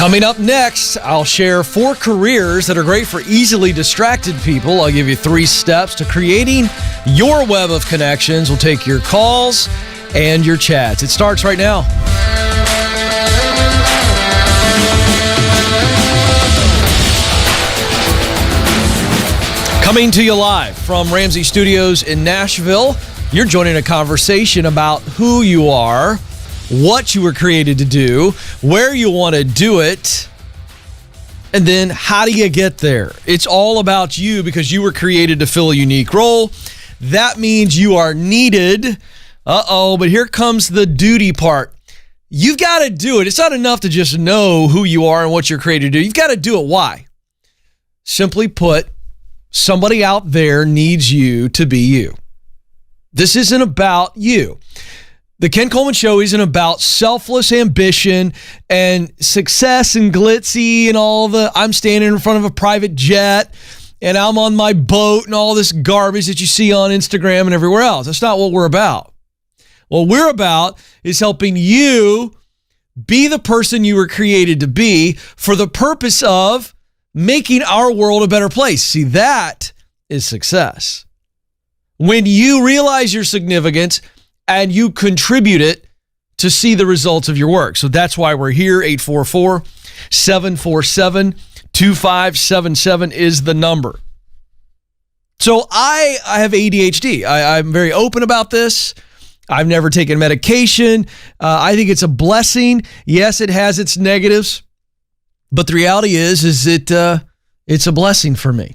Coming up next, I'll share 4 careers that are great for easily distracted people. I'll give you 3 steps to creating your web of connections. We'll take your calls and your chats. It starts right now. Coming to you live from Ramsey Studios in Nashville, you're joining a conversation about who you are, what you were created to do, where you want to do it, and then how do you get there? It's all about you because you were created to fill a unique role. That means you are needed. But here comes the duty part. You've got to do it. It's not enough to just know who you are and what you're created to do. You've got to do it. Why? Simply put, somebody out there needs you to be you. This isn't about you. The Ken Coleman Show isn't about selfless ambition and success and glitzy and all the, I'm standing in front of a private jet and I'm on my boat and all this garbage that you see on Instagram and everywhere else. That's not what we're about. What we're about is helping you be the person you were created to be for the purpose of making our world a better place. See, that is success. When you realize your significance and you contribute it to see the results of your work. So that's why we're here. 844-747-2577 is the number. So I have ADHD. I'm very open about this. I've never taken medication. I think it's a blessing. Yes, it has its negatives. But the reality is it's a blessing for me.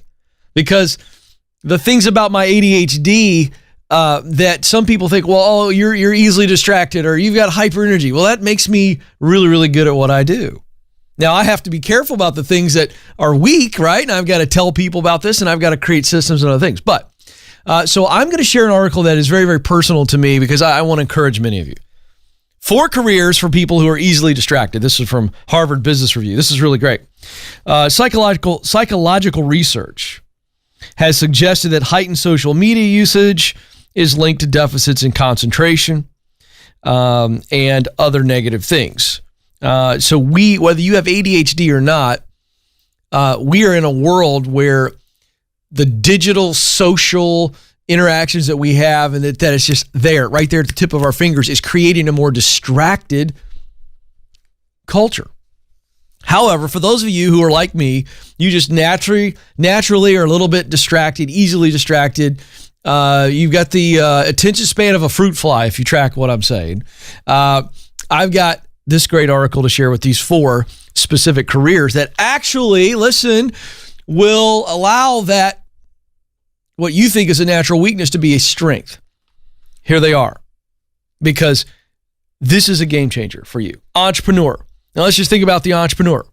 Because the things about my ADHD that some people think, well, you're easily distracted or you've got hyper energy. Well, that makes me really, really good at what I do. Now, I have to be careful about the things that are weak, right? And I've got to tell people about this and I've got to create systems and other things. But so I'm going to share an article that is very, very personal to me because I want to encourage many of you. 4 careers for people who are easily distracted. This is from Harvard Business Review. This is really great. Psychological research has suggested that heightened social media usage is linked to deficits in concentration and other negative things. So whether you have ADHD or not, we are in a world where the digital social interactions that we have and that is just there, right there at the tip of our fingers, is creating a more distracted culture. However, for those of you who are like me, you just naturally are a little bit distracted, easily distracted. You've got the attention span of a fruit fly, if you track what I'm saying. I've got this great article to share with these 4 specific careers that actually, listen, will allow that what you think is a natural weakness to be a strength. Here they are, because this is a game changer for you. Entrepreneur. Now let's just think about the entrepreneur.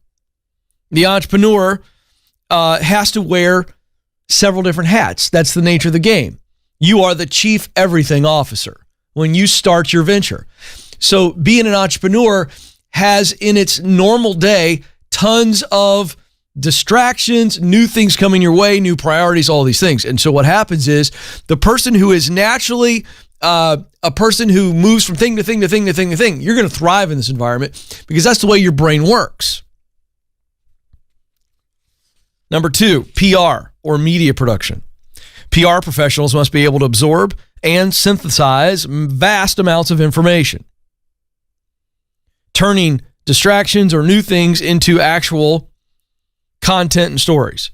The entrepreneur has to wear several different hats. That's the nature of the game. You are the chief everything officer when you start your venture. So being an entrepreneur has in its normal day tons of distractions, new things coming your way, new priorities, all these things. And so what happens is the person who is naturally a person who moves from thing to thing to thing to thing to thing, you're going to thrive in this environment because that's the way your brain works. Number 2, PR or media production. PR professionals must be able to absorb and synthesize vast amounts of information, turning distractions or new things into actual content and stories.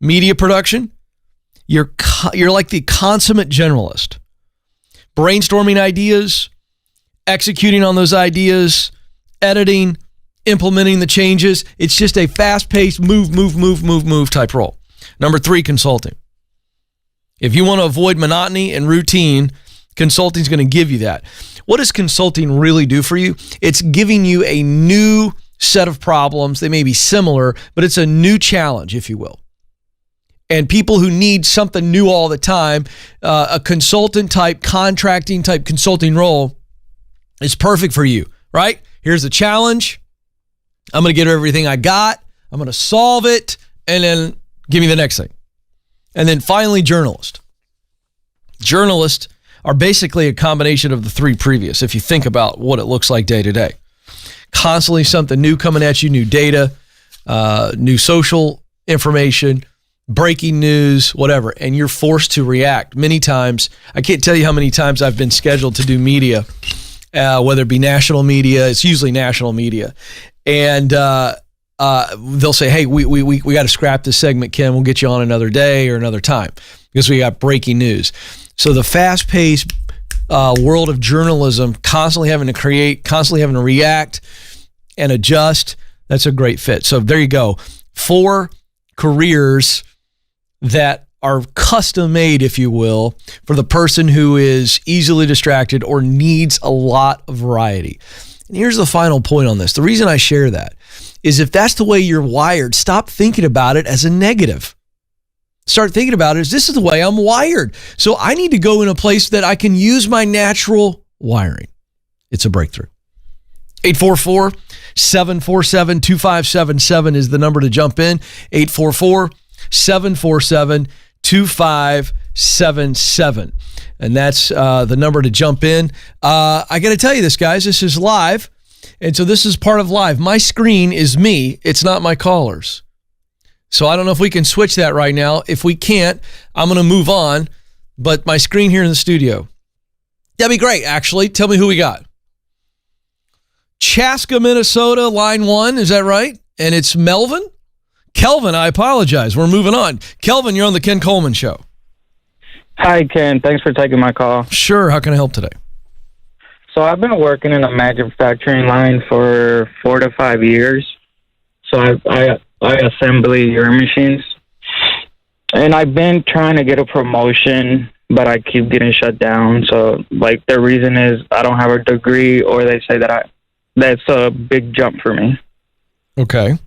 Media production, you're like the consummate generalist. Brainstorming ideas, executing on those ideas, editing, implementing the changes. It's just a fast-paced move type role. Number 3, consulting. If you want to avoid monotony and routine, consulting is going to give you that. What does consulting really do for you? It's giving you a new set of problems. They may be similar, but it's a new challenge, if you will. And people who need something new all the time, a consultant type, contracting type consulting role is perfect for you, right? Here's the challenge. I'm going to get everything I got. I'm going to solve it, and then give me the next thing. And then finally, journalist. Journalists are basically a combination of the 3 previous, if you think about what it looks like day to day. constantly something new coming at you, new data, new social information, breaking news, whatever, and you're forced to react. Many times, I can't tell you how many times I've been scheduled to do media, whether it be national media, it's usually national media, and they'll say, hey, we got to scrap this segment, Ken, we'll get you on another day or another time because we got breaking news. So the fast-paced world of journalism, constantly having to create, constantly having to react and adjust, that's a great fit. So there you go. 4 careers that are custom made, if you will, for the person who is easily distracted or needs a lot of variety. And here's the final point on this. The reason I share that is if that's the way you're wired, stop thinking about it as a negative. Start thinking about it as this is the way I'm wired. So I need to go in a place that I can use my natural wiring. It's a breakthrough. 844-747-2577 is the number to jump in. 844-747-2577. And that's the number to jump in. I got to tell you this, guys. This is live. And so this is part of live. My screen is me. It's not my callers. So I don't know if we can switch that right now. If we can't, I'm going to move on. But my screen here in the studio. That'd be great, actually. Tell me who we got. Chaska, Minnesota, line 1. Is that right? And it's Melvin? Kelvin, I apologize. We're moving on. Kelvin, you're on the Ken Coleman Show. Hi, Ken. Thanks for taking my call. Sure. How can I help today? So I've been working in a manufacturing line for 4 to 5 years. So I assemble urine machines. And I've been trying to get a promotion, but I keep getting shut down. So, like, the reason is I don't have a degree, or they say that that's a big jump for me. Okay.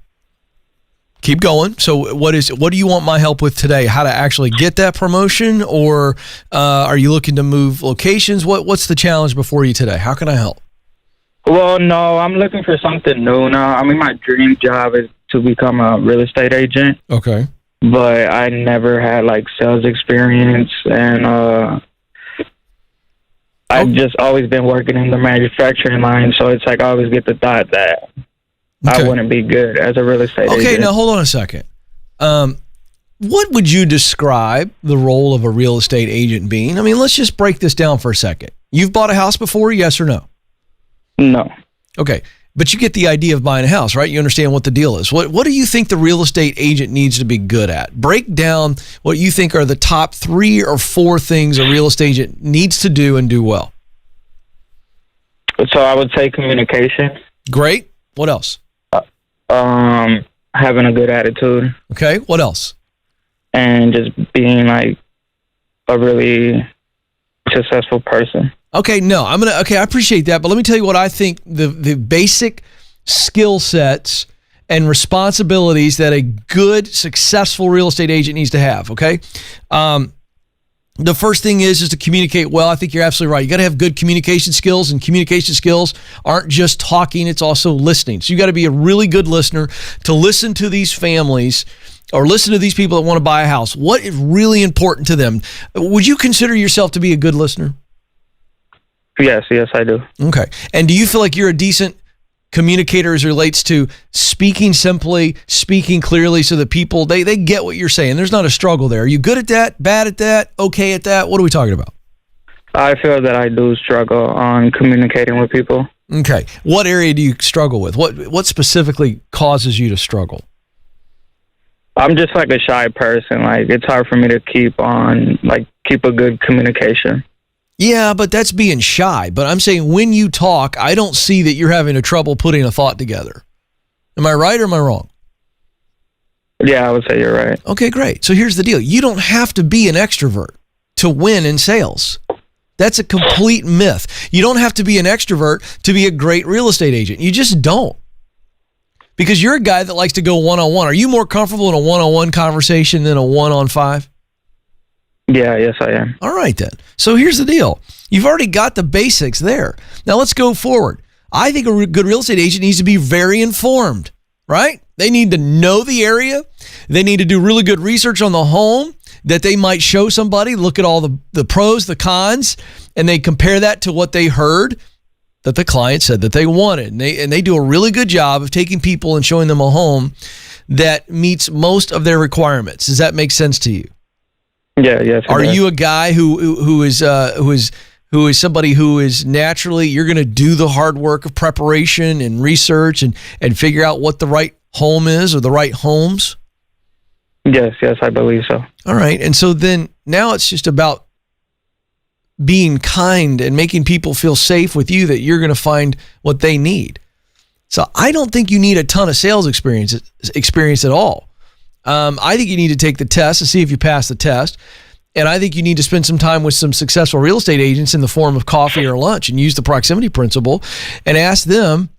Keep going. So what do you want my help with today? How to actually get that promotion, or are you looking to move locations? What's the challenge before you today? How can I help? Well, no, I'm looking for something new now. I mean, my dream job is to become a real estate agent. Okay. But I never had, like, sales experience, and I've just always been working in the manufacturing line, so it's like I always get the thought that I wouldn't be good as a real estate agent. Okay, now hold on a second. What would you describe the role of a real estate agent being? I mean, let's just break this down for a second. You've bought a house before, yes or no? No. Okay, but you get the idea of buying a house, right? You understand what the deal is. What do you think the real estate agent needs to be good at? Break down what you think are the top 3 or 4 things a real estate agent needs to do and do well. So I would say communication. Great. What else? Having a good attitude. Okay. What else? And just being, like, a really successful person. Okay, I appreciate that, but let me tell you what I think the basic skill sets and responsibilities that a good, successful real estate agent needs to have, okay? The first thing is to communicate well. I think you're absolutely right. You got to have good communication skills, and communication skills aren't just talking, it's also listening. So you got to be a really good listener to listen to these families or listen to these people that want to buy a house. What is really important to them? Would you consider yourself to be a good listener? Yes, I do. Okay. And do you feel like you're a decent communicator as it relates to speaking simply, speaking clearly so that people, they get what you're saying? There's not a struggle there. Are you good at that, bad at that, okay at that? What are we talking about? I feel that I do struggle on communicating with people. Okay. What area do you struggle with? What specifically causes you to struggle? I'm just like a shy person. Like, it's hard for me to keep a good communication. Yeah, but that's being shy. But I'm saying when you talk, I don't see that you're having a trouble putting a thought together. Am I right or am I wrong? Yeah, I would say you're right. Okay, great. So here's the deal. You don't have to be an extrovert to win in sales. That's a complete myth. You don't have to be an extrovert to be a great real estate agent. You just don't. Because you're a guy that likes to go one-on-one. Are you more comfortable in a one-on-one conversation than a one-on-5? Yeah, yes, I am. All right, then. So here's the deal. You've already got the basics there. Now let's go forward. I think a good real estate agent needs to be very informed, right? They need to know the area. They need to do really good research on the home that they might show somebody, look at all the pros, the cons, and they compare that to what they heard that the client said that they wanted. And they do a really good job of taking people and showing them a home that meets most of their requirements. Does that make sense to you? Yeah, yes. Are you a guy who is somebody who is naturally, you're going to do the hard work of preparation and research and figure out what the right home is or the right homes? Yes, I believe so. All right. And so then now it's just about being kind and making people feel safe with you that you're going to find what they need. So I don't think you need a ton of sales experience at all. I think you need to take the test to see if you pass the test. And I think you need to spend some time with some successful real estate agents in the form of coffee or lunch and use the proximity principle and ask them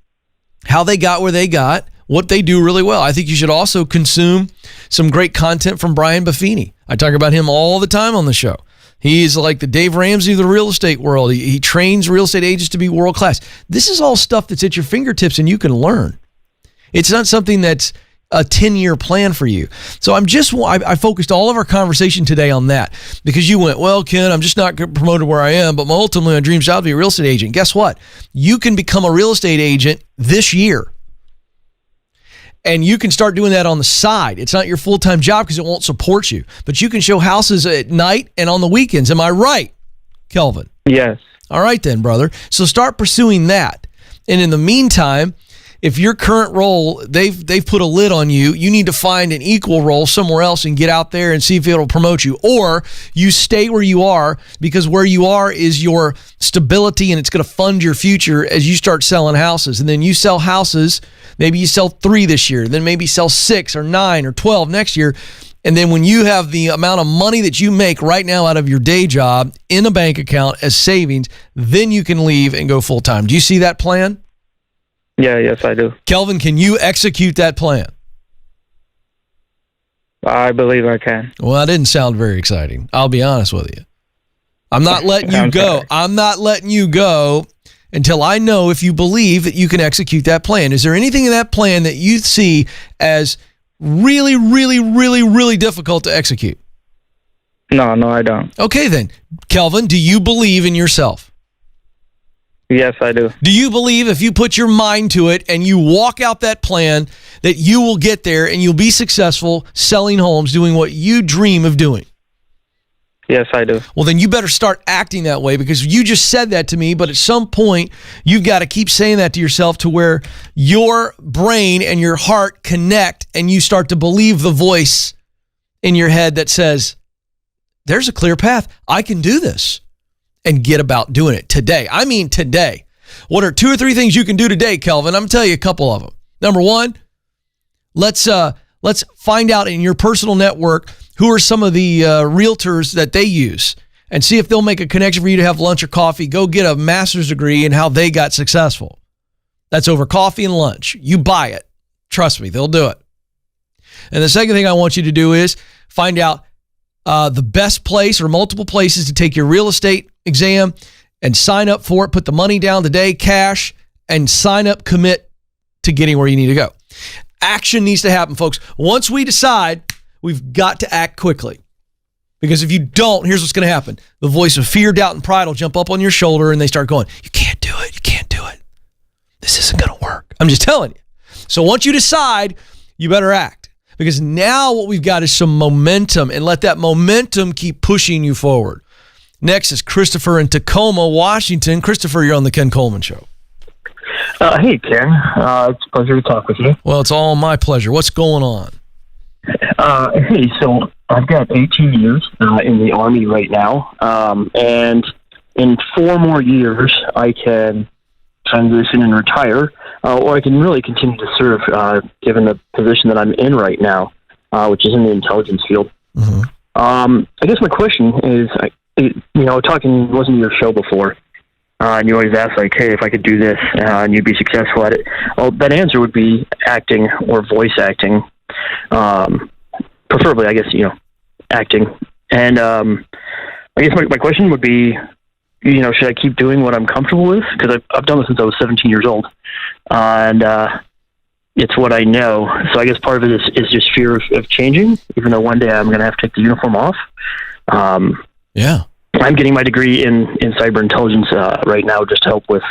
how they got where they got, what they do really well. I think you should also consume some great content from Brian Buffini. I talk about him all the time on the show. He's like the Dave Ramsey of the real estate world. He trains real estate agents to be world class. This is all stuff that's at your fingertips and you can learn. It's not something that's a 10-year plan for you. So I focused all of our conversation today on that because you went, well, Ken, I'm just not promoted where I am, but ultimately my dream's out to be a real estate agent. Guess what? You can become a real estate agent this year. And you can start doing that on the side. It's not your full-time job because it won't support you. But you can show houses at night and on the weekends. Am I right, Kelvin? Yes. All right then, brother. So start pursuing that. And in the meantime, if your current role, they've put a lid on you, you need to find an equal role somewhere else and get out there and see if it'll promote you. Or you stay where you are because where you are is your stability and it's going to fund your future as you start selling houses. And then you sell houses, maybe you sell 3 this year, then maybe sell 6 or 9 or 12 next year. And then when you have the amount of money that you make right now out of your day job in a bank account as savings, then you can leave and go full time. Do you see that plan? Yeah, yes, I do. Kelvin, can you execute that plan? I believe I can. Well, that didn't sound very exciting. I'll be honest with you. I'm not letting you go. I'm not letting you go until I know if you believe that you can execute that plan. Is there anything in that plan that you see as really, really, really, really difficult to execute? No, I don't. Okay, then. Kelvin, do you believe in yourself? Yes, I do. Do you believe if you put your mind to it and you walk out that plan that you will get there and you'll be successful selling homes, doing what you dream of doing? Yes, I do. Well, then you better start acting that way because you just said that to me, but at some point you've got to keep saying that to yourself to where your brain and your heart connect and you start to believe the voice in your head that says, there's a clear path. I can do this. And get about doing it today. I mean today. What are 2 or 3 things you can do today, Kelvin? I'm going to tell you a couple of them. Number 1, let's find out in your personal network who are some of the realtors that they use and see if they'll make a connection for you to have lunch or coffee. Go get a master's degree in how they got successful. That's over coffee and lunch. You buy it. Trust me, they'll do it. And the second thing I want you to do is find out the best place or multiple places to take your real estate exam and sign up for it. Put the money down today, cash, and sign up, commit to getting where you need to go. Action needs to happen, folks. Once we decide, we've got to act quickly. Because if you don't, here's what's going to happen. The voice of fear, doubt, and pride will jump up on your shoulder and they start going, you can't do it. You can't do it. This isn't going to work. I'm just telling you. So once you decide, you better act. Because now what we've got is some momentum, and let that momentum keep pushing you forward. Next is Christopher in Tacoma, Washington. Christopher, you're on the Ken Coleman Show. Hey, Ken. It's a pleasure to talk with you. Well, it's all my pleasure. What's going on? Hey, so I've got 18 years in the Army right now, and in 4 more years, I can transition and retire, or I can really continue to serve, given the position that I'm in right now, which is in the intelligence field. Mm-hmm. I guess my question is, talking wasn't your show before, and you always ask, like, hey, if I could do this, and you'd be successful at it. Well, that answer would be acting or voice acting, preferably, I guess, acting. And I guess my question would be, should I keep doing what I'm comfortable with? Because I've done this since I was 17 years old, and it's what I know. So I guess part of it is just fear of changing, even though one day I'm going to have to take the uniform off. Yeah. I'm getting my degree in cyber intelligence right now just to help with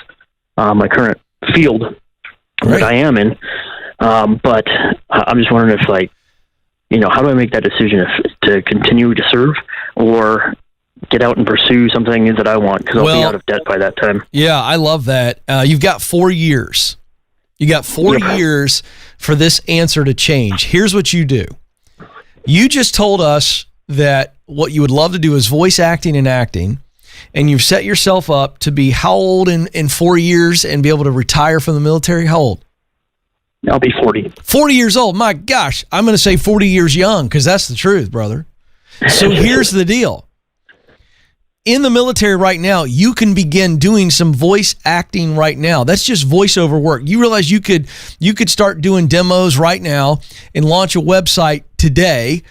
my current field that I am in. But I'm just wondering if, like, how do I make that decision to continue to serve or get out and pursue something that I want, because I'll be out of debt by that time. Yeah, I love that. You've got 4 years. You got 4 years for this answer to change. Here's what you do. You just told us that what you would love to do is voice acting and acting, and you've set yourself up to be how old in 4 years and be able to retire from the military? How old? I'll be 40. 40 years old. My gosh, I'm going to say 40 years young, because that's the truth, brother. So here's the deal. In the military right now, you can begin doing some voice acting right now. That's just voiceover work. You realize you could start doing demos right now and launch a website today,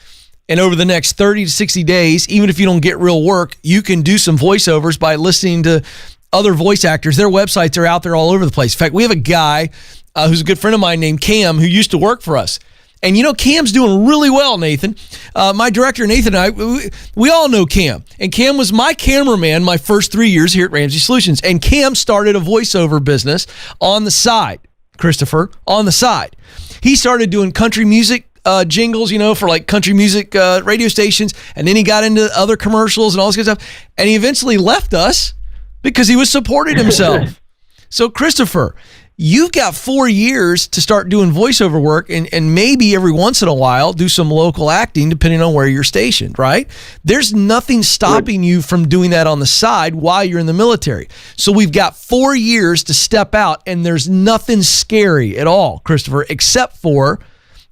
and over the next 30 to 60 days, even if you don't get real work, you can do some voiceovers by listening to other voice actors. Their websites are out there all over the place. In fact, we have a guy who's a good friend of mine named Cam, who used to work for us. And Cam's doing really well, Nathan. My director, Nathan, and I, we all know Cam. And Cam was my cameraman my first 3 years here at Ramsey Solutions. And Cam started a voiceover business on the side, Christopher, on the side. He started doing country music jingles, for like country music radio stations. And then he got into other commercials and all this good stuff. And he eventually left us because he was supporting himself. So, Christopher, you've got 4 years to start doing voiceover work, and maybe every once in a while do some local acting, depending on where you're stationed, right? There's nothing stopping you from doing that on the side while you're in the military. So we've got 4 years to step out, and there's nothing scary at all, Christopher, except for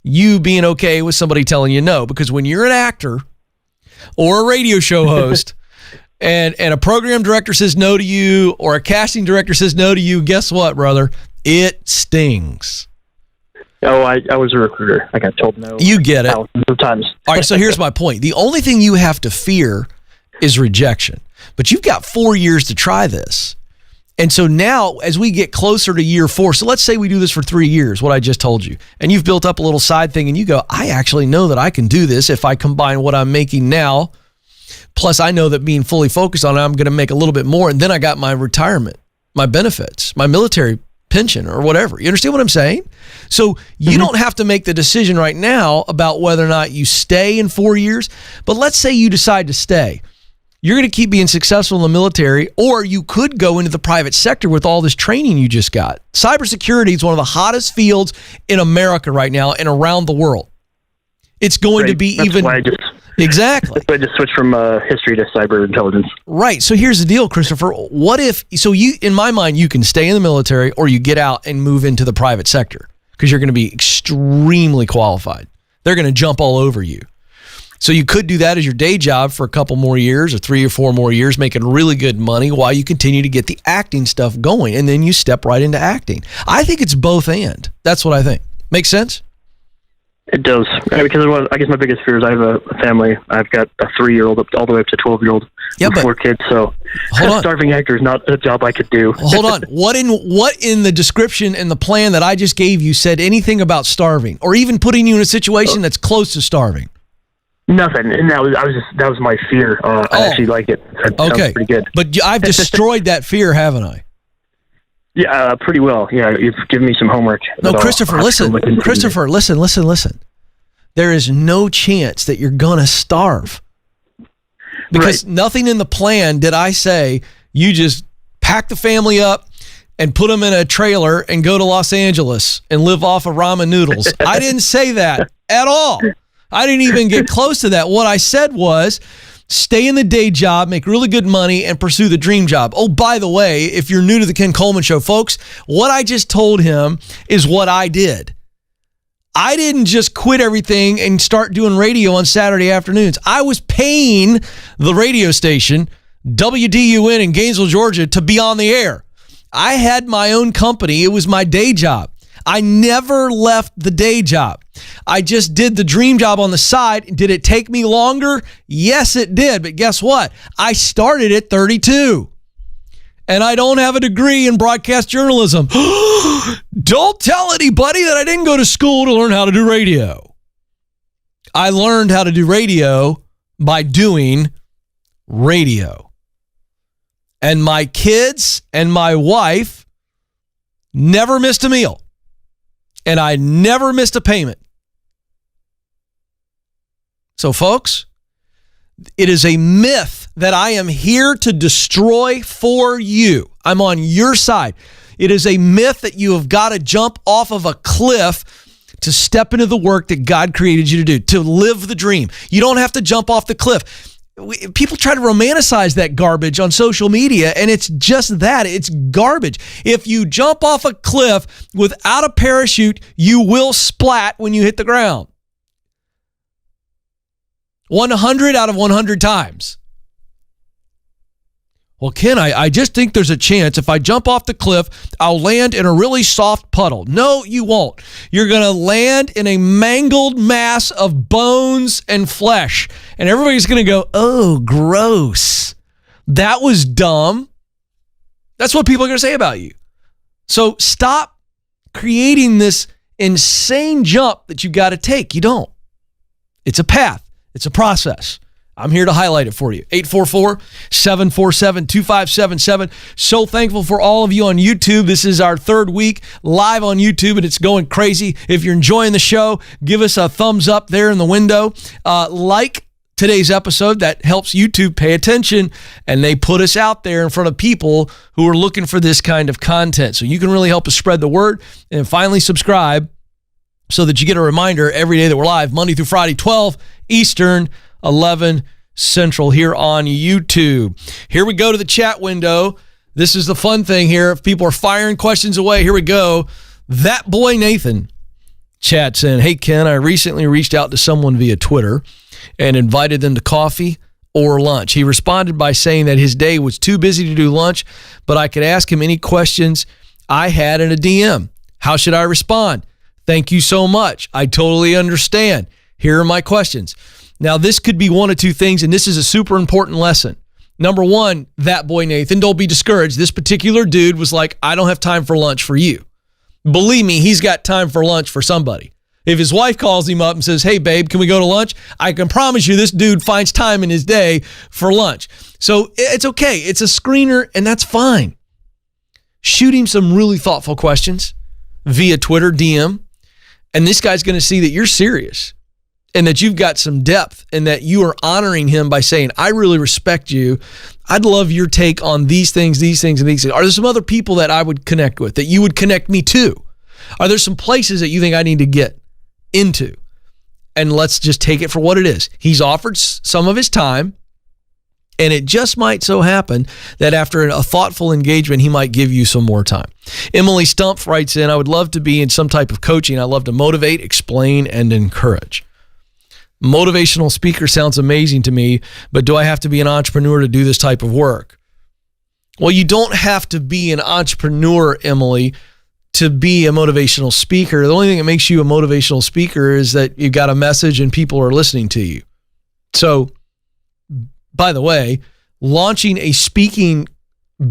you being okay with somebody telling you no. Because when you're an actor or a radio show host, and a program director says no to you, or a casting director says no to you, guess what, brother? It stings. Oh, I was a recruiter. I got told no. You get it. Thousands of times. All right, so here's my point. The only thing you have to fear is rejection. But you've got 4 years to try this. And so now, as we get closer to year 4, so let's say we do this for 3 years, what I just told you, and you've built up a little side thing, and you go, I actually know that I can do this if I combine what I'm making now, plus I know that being fully focused on it, I'm going to make a little bit more, and then I got my retirement, my benefits, my military pension or whatever. You understand what I'm saying? So you don't have to make the decision right now about whether or not you stay in 4 years, but let's say you decide to stay. You're going to keep being successful in the military, or you could go into the private sector with all this training you just got. Cybersecurity is one of the hottest fields in America right now and around the world. It's going to be even... Exactly. That's why I just switched from history to cyber intelligence. Right. So here's the deal, Christopher. What if, in my mind, you can stay in the military or you get out and move into the private sector because you're going to be extremely qualified. They're going to jump all over you. So you could do that as your day job for a couple more years or 3 or 4 more years, making really good money while you continue to get the acting stuff going. And then you step right into acting. I think it's both and. That's what I think. Make sense? It does. Because I guess my biggest fear is I have a family. I've got a 3-year-old all the way up to 12-year-old. Yeah, but 4 kids. So a starving actor is not a job I could do. Hold on. What in the description and the plan that I just gave you said anything about starving or even putting you in a situation that's close to starving? Nothing. And that was my fear. I actually like it. That sounds pretty good. But I've destroyed that fear, haven't I? Yeah, pretty well. Yeah, you've given me some homework. No, Christopher, listen. Christopher, listen. There is no chance that you're going to starve. Because nothing in the plan did I say, you just pack the family up and put them in a trailer and go to Los Angeles and live off of ramen noodles. I didn't say that at all. I didn't even get close to that. What I said was, stay in the day job, make really good money, and pursue the dream job. Oh, by the way, if you're new to the Ken Coleman Show, folks, what I just told him is what I did. I didn't just quit everything and start doing radio on Saturday afternoons. I was paying the radio station, WDUN in Gainesville, Georgia, to be on the air. I had my own company. It was my day job. I never left the day job. I just did the dream job on the side. Did it take me longer? Yes, it did. But guess what? I started at 32. And I don't have a degree in broadcast journalism. Don't tell anybody that I didn't go to school to learn how to do radio. I learned how to do radio by doing radio. And my kids and my wife Never missed a meal. And I never missed a payment. So, folks, it is a myth that I am here to destroy for you. I'm on your side. It is a myth that you have got to jump off of a cliff to step into the work that God created you to do, to live the dream. You don't have to jump off the cliff. People try to romanticize that garbage on social media, and it's just that. It's garbage. If you jump off a cliff without a parachute, you will splat when you hit the ground. 100 out of 100 times. Well, Ken, I just think there's a chance if I jump off the cliff, I'll land in a really soft puddle. No, you won't. You're going to land in a mangled mass of bones and flesh. And everybody's going to go, oh, gross. That was dumb. That's what people are going to say about you. So stop creating this insane jump that you got to take. You don't. It's a path. It's a process. I'm here to highlight it for you. 844-747-2577. So thankful for all of you on YouTube. This is our third week live on YouTube, and it's going crazy. If you're enjoying the show, give us a thumbs up there in the window. Like today's episode. That helps YouTube pay attention, and they put us out there in front of people who are looking for this kind of content. So you can really help us spread the word. And finally, subscribe so that you get a reminder every day that we're live, Monday through Friday, 12 Eastern, 11 Central here on YouTube. Here we go to the chat window. This is the fun thing here. If people are firing questions away, here we go. That boy Nathan chats in, hey Ken, I recently reached out to someone via Twitter and invited them to coffee or lunch. He responded by saying that his day was too busy to do lunch, but I could ask him any questions I had in a DM. How should I respond? Thank you so much. I totally understand. Here are my questions. Now, this could be one of two things, and this is a super important lesson. Number one, that boy Nathan, don't be discouraged. This particular dude was like, I don't have time for lunch for you. Believe me, he's got time for lunch for somebody. If his wife calls him up and says, hey, babe, can we go to lunch? I can promise you this dude finds time in his day for lunch. So it's okay. It's a screener, and that's fine. Shoot him some really thoughtful questions via Twitter DM, and this guy's going to see that you're serious and that you've got some depth and that you are honoring him by saying, I really respect you. I'd love your take on these things, and these things. Are there some other people that I would connect with, that you would connect me to? Are there some places that you think I need to get into? And let's just take it for what it is. He's offered some of his time, and it just might so happen that after a thoughtful engagement, he might give you some more time. Emily Stumpf writes in, I would love to be in some type of coaching. I love to motivate, explain, and encourage. Motivational speaker sounds amazing to me, but do I have to be an entrepreneur to do this type of work? Well, you don't have to be an entrepreneur, Emily, to be a motivational speaker. The only thing that makes you a motivational speaker is that you've got a message and people are listening to you. So, by the way, launching a speaking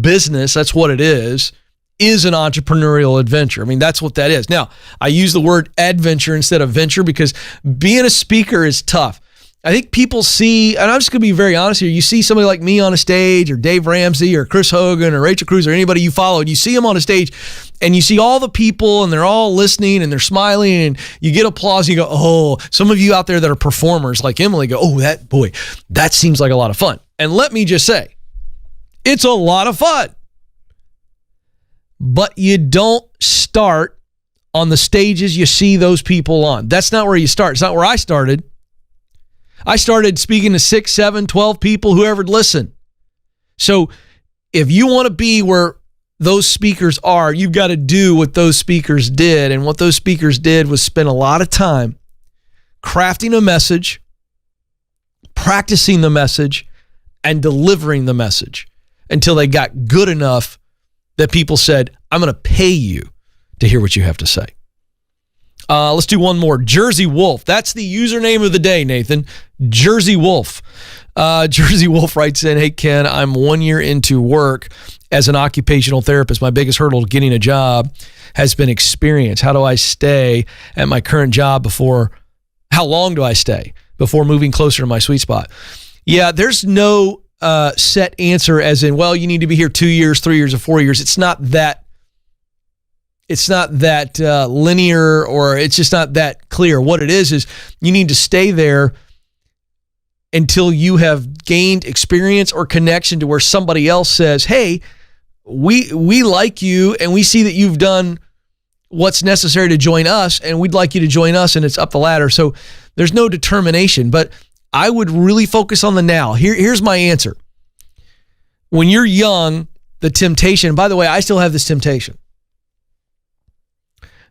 business, that's what it is an entrepreneurial adventure. I mean, that's what that is. Now, I use the word adventure instead of venture because being a speaker is tough. I think people see, and I'm just going to be very honest here, you see somebody like me on a stage or Dave Ramsey or Chris Hogan or Rachel Cruz or anybody you follow, and you see them on a stage and you see all the people and they're all listening and they're smiling and you get applause and you go, oh, some of you out there that are performers like Emily go, oh, that seems like a lot of fun. And let me just say, it's a lot of fun. But you don't start on the stages you see those people on. That's not where you start. It's not where I started. I started speaking to 6, 7, 12 people, whoever'd listen. So if you want to be where those speakers are, you've got to do what those speakers did. And what those speakers did was spend a lot of time crafting a message, practicing the message, and delivering the message until they got good enough that people said, I'm going to pay you to hear what you have to say. Let's do one more. Jersey Wolf. That's the username of the day, Nathan. Jersey Wolf. Jersey Wolf writes in, hey, Ken, I'm 1 year into work as an occupational therapist. My biggest hurdle to getting a job has been experience. How do I stay at my current job how long do I stay before moving closer to my sweet spot? Yeah, there's no set answer as in, well, you need to be here 2 years, 3 years, or 4 years. It's not that it's not that linear, or it's just not that clear. What it is you need to stay there until you have gained experience or connection to where somebody else says, hey, we like you and we see that you've done what's necessary to join us, and we'd like you to join us, and it's up the ladder. So there's no determination, but I would really focus on the now. Here's my answer. When you're young, the temptation, by the way, I still have this temptation.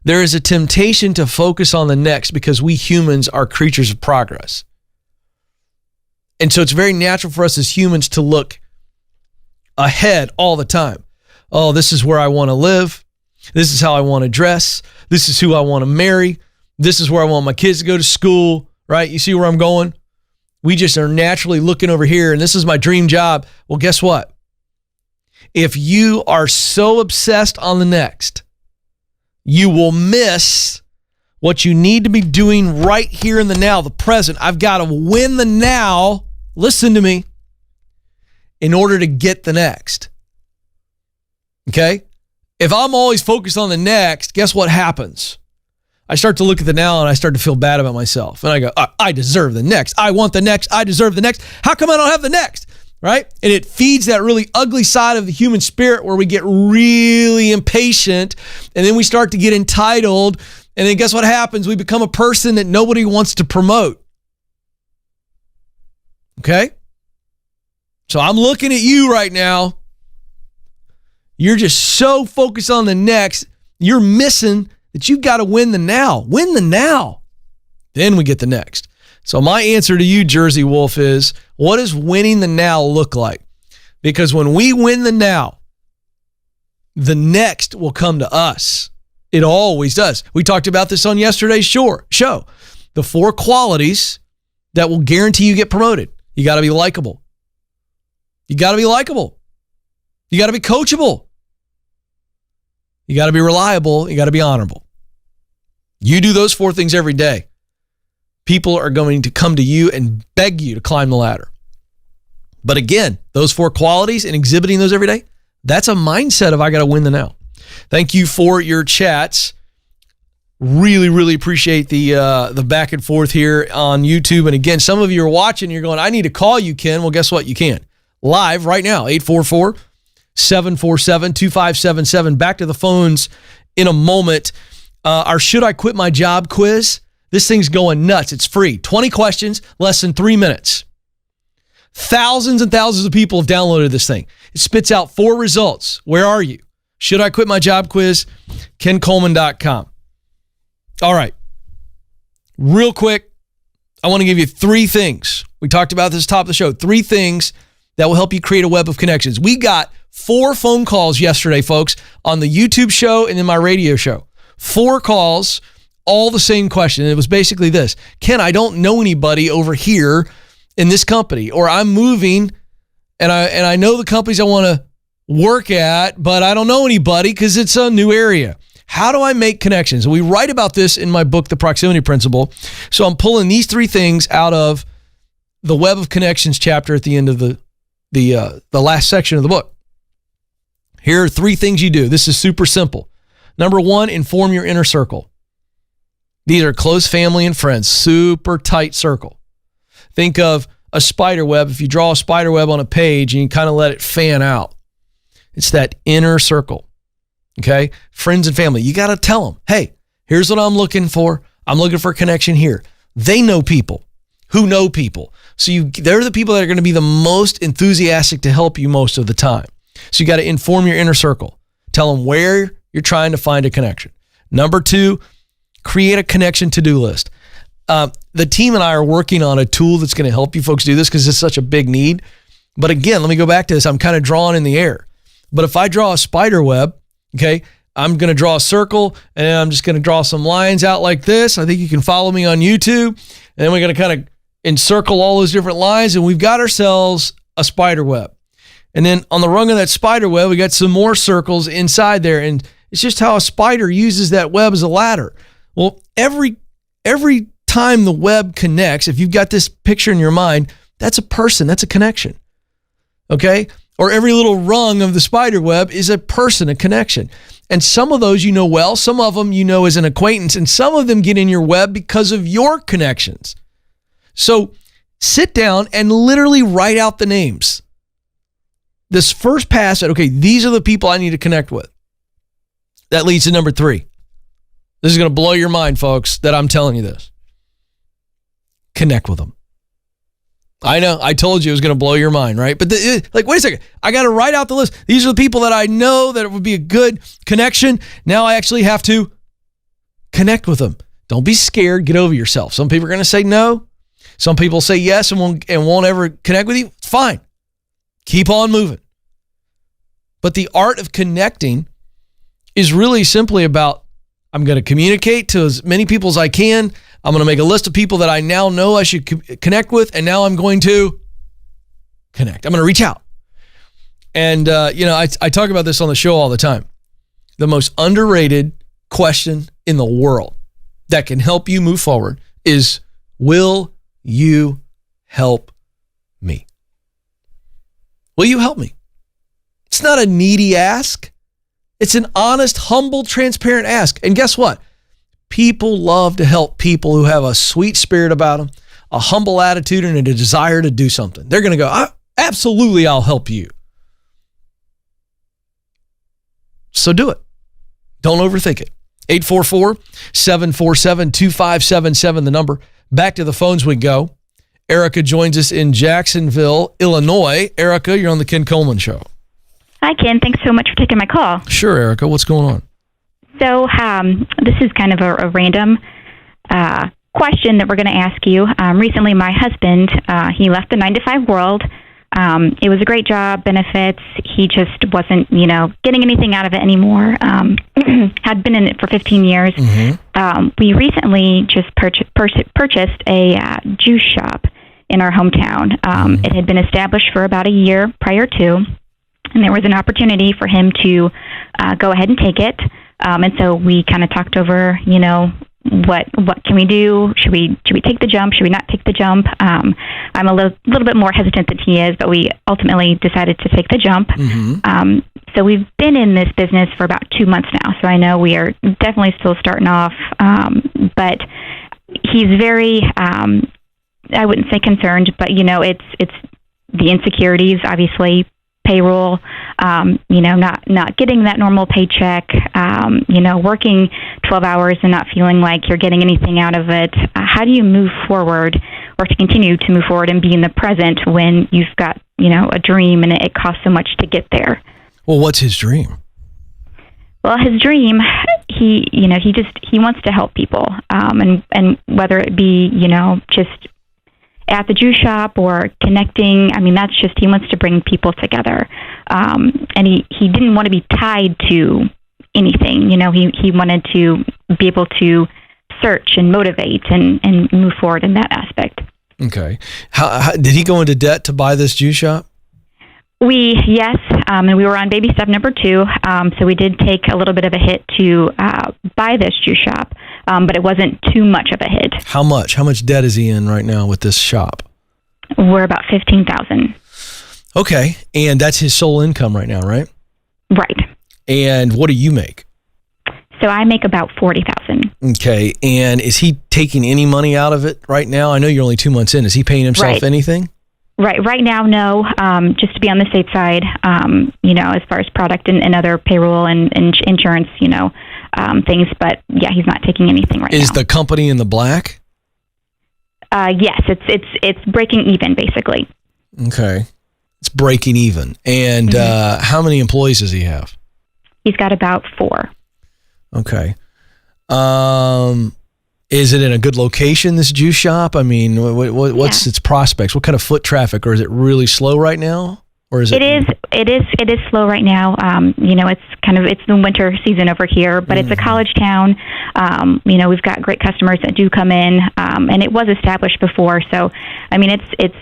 There is a temptation to focus on the next because we humans are creatures of progress. And so it's very natural for us as humans to look ahead all the time. Oh, this is where I want to live. This is how I want to dress. This is who I want to marry. This is where I want my kids to go to school, right? You see where I'm going? We just are naturally looking over here, and this is my dream job. Well, guess what? If you are so obsessed on the next, you will miss what you need to be doing right here in the now, the present. I've got to win the now, listen to me, in order to get the next. Okay? If I'm always focused on the next, guess what happens? I start to look at the now and I start to feel bad about myself. And I go, I deserve the next. I want the next. I deserve the next. How come I don't have the next? Right? And it feeds that really ugly side of the human spirit where we get really impatient, and then we start to get entitled. And then guess what happens? We become a person that nobody wants to promote. Okay? So I'm looking at you right now. You're just so focused on the next, you're missing that you've got to win the now. Win the now. Then we get the next. So my answer to you, Jersey Wolf, is what does winning the now look like? Because when we win the now, the next will come to us. It always does. We talked about this on yesterday's show. The 4 qualities that will guarantee you get promoted. You got to be likable. You got to be likable. You got to be coachable. You got to be reliable. You got to be honorable. You do those 4 things every day. People are going to come to you and beg you to climb the ladder. But again, those 4 qualities and exhibiting those every day, that's a mindset of I got to win the now. Thank you for your chats. Really, really appreciate the back and forth here on YouTube. And again, some of you are watching, you're going, I need to call you, Ken. Well, guess what? You can. Live right now, 844-747-2577. Back to the phones in a moment. Our Should I Quit My Job quiz. This thing's going nuts. It's free. 20 questions, less than 3 minutes. Thousands and thousands of people have downloaded this thing. It spits out 4 results. Where are you? Should I Quit My Job quiz? KenColeman.com. All right. Real quick, I want to give you 3 things. We talked about this at the top of the show. 3 things that will help you create a web of connections. We got 4 phone calls yesterday, folks, on the YouTube show and in my radio show. 4 calls, all the same question. It was basically this: Ken, I don't know anybody over here in this company, or I'm moving and I know the companies I want to work at, but I don't know anybody because it's a new area. How do I make connections? And we write about this in my book, The Proximity Principle. So I'm pulling these 3 things out of the Web of Connections chapter at the end of the last section of the book. Here are 3 things you do. This is super simple. Number 1, inform your inner circle. These are close family and friends, super tight circle. Think of a spider web. If you draw a spider web on a page and you kind of let it fan out, it's that inner circle. Okay? Friends and family. You got to tell them, hey, here's what I'm looking for. I'm looking for a connection here. They know people who know people. So they're the people that are going to be the most enthusiastic to help you most of the time. So you got to inform your inner circle. Tell them where you're trying to find a connection. Number 2, create a connection to-do list. The team and I are working on a tool that's going to help you folks do this because it's such a big need. But again, let me go back to this. I'm kind of drawing in the air. But if I draw a spider web, okay, I'm going to draw a circle and I'm just going to draw some lines out like this. I think you can follow me on YouTube. And then we're going to kind of encircle all those different lines, and we've got ourselves a spider web. And then on the rung of that spider web, we got some more circles inside there. And it's just how a spider uses that web as a ladder. Well, every time the web connects, if you've got this picture in your mind, that's a person, that's a connection. Okay? Or every little rung of the spider web is a person, a connection. And some of those you know well, some of them you know as an acquaintance, and some of them get in your web because of your connections. So sit down and literally write out the names. This first pass at, okay, these are the people I need to connect with. That leads to number 3. This is going to blow your mind, folks, that I'm telling you this. Connect with them. I know, I told you it was going to blow your mind, right? But wait a second. I got to write out the list. These are the people that I know that it would be a good connection. Now I actually have to connect with them. Don't be scared. Get over yourself. Some people are going to say no. Some people say yes and won't ever connect with you. Fine. Keep on moving. But the art of connecting is really simply about, I'm going to communicate to as many people as I can. I'm going to make a list of people that I now know I should connect with, and now I'm going to connect. I'm going to reach out. And, I talk about this on the show all the time. The most underrated question in the world that can help you move forward is, will you help me? Will you help me? It's not a needy ask. It's an honest, humble, transparent ask. And guess what? People love to help people who have a sweet spirit about them, a humble attitude, and a desire to do something. They're going to go, absolutely, I'll help you. So do it. Don't overthink it. 844-747-2577, the number. Back to the phones we go. Erica joins us in Jacksonville, Illinois. Erica, you're on the Ken Coleman Show. Hi, Ken. Thanks so much for taking my call. Sure, Erica. What's going on? So this is kind of a random question that we're going to ask you. Recently, my husband, he left the 9-to-5 world. It was a great job, benefits. He just wasn't, getting anything out of it anymore. Had been in it for 15 years. Mm-hmm. We recently just purchased a juice shop in our hometown. It had been established for about a year prior to, and there was an opportunity for him to go ahead and take it. And so we kind of talked over, what can we do? Should we take the jump? Should we not take the jump? I'm a little bit more hesitant than he is, but we ultimately decided to take the jump. Mm-hmm. So we've been in this business for about 2 months now. So I know we are definitely still starting off, but he's very, I wouldn't say concerned, but it's the insecurities, obviously. Payroll, not getting that normal paycheck, working 12 hours and not feeling like you're getting anything out of it. How do you move forward or to continue to move forward and be in the present when you've got, a dream and it costs so much to get there? Well, what's his dream? Well, his dream, he wants to help people. And whether it be, just at the juice shop or connecting, that's just, he wants to bring people together. And he didn't want to be tied to anything. He wanted to be able to search and motivate and move forward in that aspect. Okay. How did he go into debt to buy this juice shop? Yes, and we were on baby step number 2, so we did take a little bit of a hit to buy this juice shop, but it wasn't too much of a hit. How much? How much debt is he in right now with this shop? We're about $15,000. Okay, and that's his sole income right now, right? Right. And what do you make? So I make about $40,000. Okay, and is he taking any money out of it right now? I know you're only 2 months in. Is he paying himself anything? Right now, no. Just to be on the safe side, as far as product and other payroll and insurance, things. But yeah, he's not taking anything right now. Is the company in the black? Yes, it's breaking even basically. Okay, it's breaking even. And mm-hmm. How many employees does he have? He's got about 4. Okay. Is it in a good location, this juice shop? What's its prospects? What kind of foot traffic, or is it really slow right now? Or is it? It is slow right now. It's the winter season over here, but it's a college town. We've got great customers that do come in, and it was established before. So, it's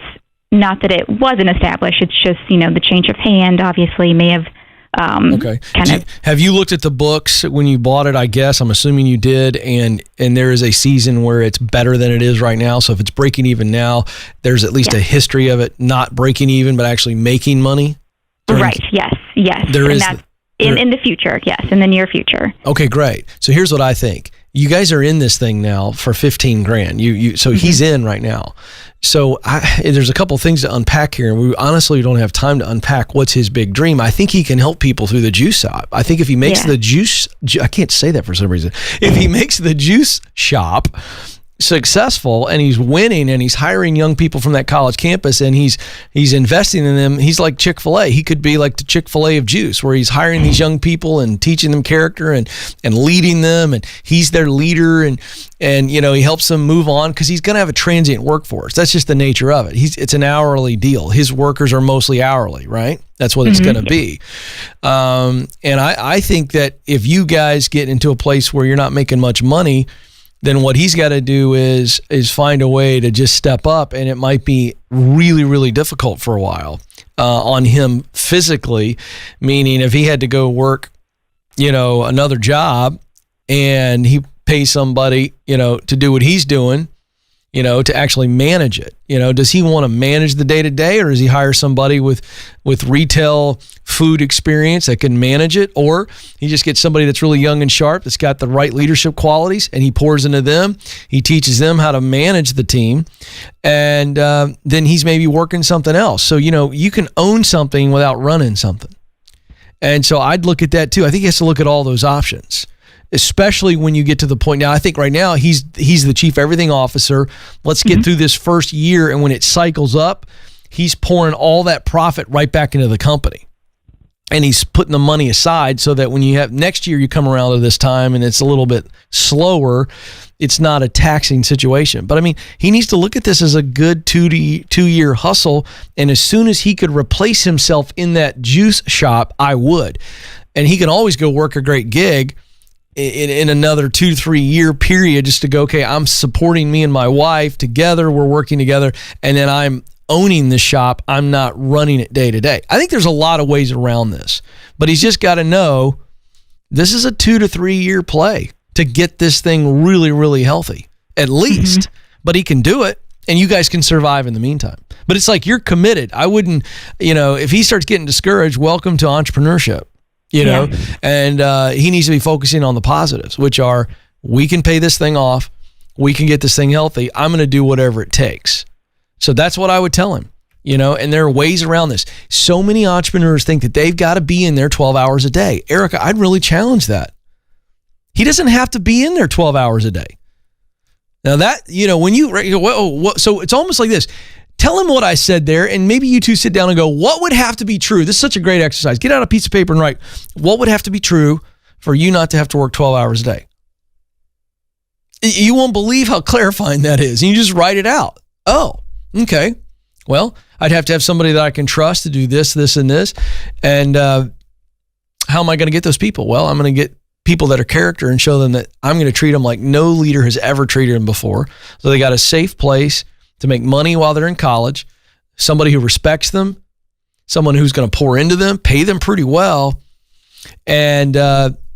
not that it wasn't established. It's just, the change of hand obviously may have. Okay. Have you looked at the books when you bought it? I guess I'm assuming you did, and there is a season where it's better than it is right now. So if it's breaking even now, there's at least a history of it not breaking even, but actually making money. Right. Yes. There is. In the future, yes, in the near future. Okay, great. So here's what I think. You guys are in this thing now for $15,000. So he's in right now. So there's a couple things to unpack here, and we honestly don't have time to unpack what's his big dream. I think he can help people through the juice shop. I think if he makes the juice, I can't say that for some reason. If he makes the juice shop successful and he's winning and he's hiring young people from that college campus and he's investing in them, he's like Chick-fil-A. He could be like the Chick-fil-A of juice, where he's hiring these young people and teaching them character and leading them, and he's their leader, and he helps them move on, because he's going to have a transient workforce. That's just the nature of it. It's an hourly deal. His workers are mostly hourly, right? That's what it's going to be. And I think that if you guys get into a place where you're not making much money, then what he's got to do is find a way to just step up, and it might be really, really difficult for a while on him physically, meaning if he had to go work, another job, and he pays somebody, to do what he's doing, to actually manage it. Does he want to manage the day-to-day, or does he hire somebody with retail food experience that can manage it? Or he just gets somebody that's really young and sharp, that's got the right leadership qualities, and he pours into them. He teaches them how to manage the team, and then he's maybe working something else. So, you can own something without running something. And so I'd look at that too. I think he has to look at all those options, especially when you get to the point. Now, I think right now he's the chief everything officer. Let's get through this first year, and when it cycles up, he's pouring all that profit right back into the company. And he's putting the money aside so that when you have next year, you come around to this time and it's a little bit slower, it's not a taxing situation. But I mean, he needs to look at this as a good 2-year hustle. And as soon as he could replace himself in that juice shop, I would. And he can always go work a great gig in another 2 to 3 year period, just to go, okay, I'm supporting me and my wife together. We're working together. And then I'm owning the shop. I'm not running it day to day. I think there's a lot of ways around this, but he's just got to know this is a 2 to 3 year play to get this thing really, really healthy, at least. But he can do it, and you guys can survive in the meantime. But it's like, you're committed. I wouldn't, if he starts getting discouraged, welcome to entrepreneurship, and he needs to be focusing on the positives, which are, we can pay this thing off. We can get this thing healthy. I'm going to do whatever it takes. So that's what I would tell him, and there are ways around this. So many entrepreneurs think that they've got to be in there 12 hours a day. Erica, I'd really challenge that. He doesn't have to be in there 12 hours a day. Now that, when so it's almost like this. Tell him what I said there, and maybe you two sit down and go, what would have to be true? This is such a great exercise. Get out a piece of paper and write, what would have to be true for you not to have to work 12 hours a day? You won't believe how clarifying that is. And you just write it out. Oh, okay. Well, I'd have to have somebody that I can trust to do this, this, and this. And how am I going to get those people? Well, I'm going to get people that are character and show them that I'm going to treat them like no leader has ever treated them before. So they got a safe place to make money while they're in college, somebody who respects them, someone who's going to pour into them, pay them pretty well, and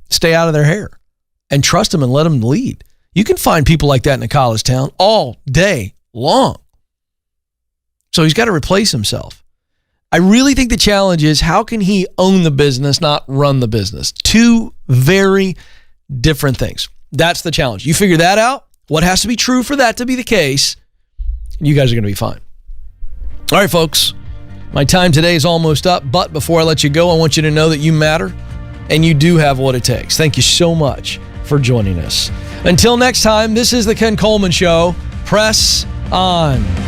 stay out of their hair, and trust them and let them lead. You can find people like that in a college town all day long. So he's got to replace himself. I really think the challenge is, how can he own the business, not run the business? Two very different things. That's the challenge. You figure that out, what has to be true for that to be the case, and you guys are going to be fine. All right, folks, my time today is almost up, but before I let you go, I want you to know that you matter and you do have what it takes. Thank you so much for joining us. Until next time, this is the Ken Coleman Show. Press on.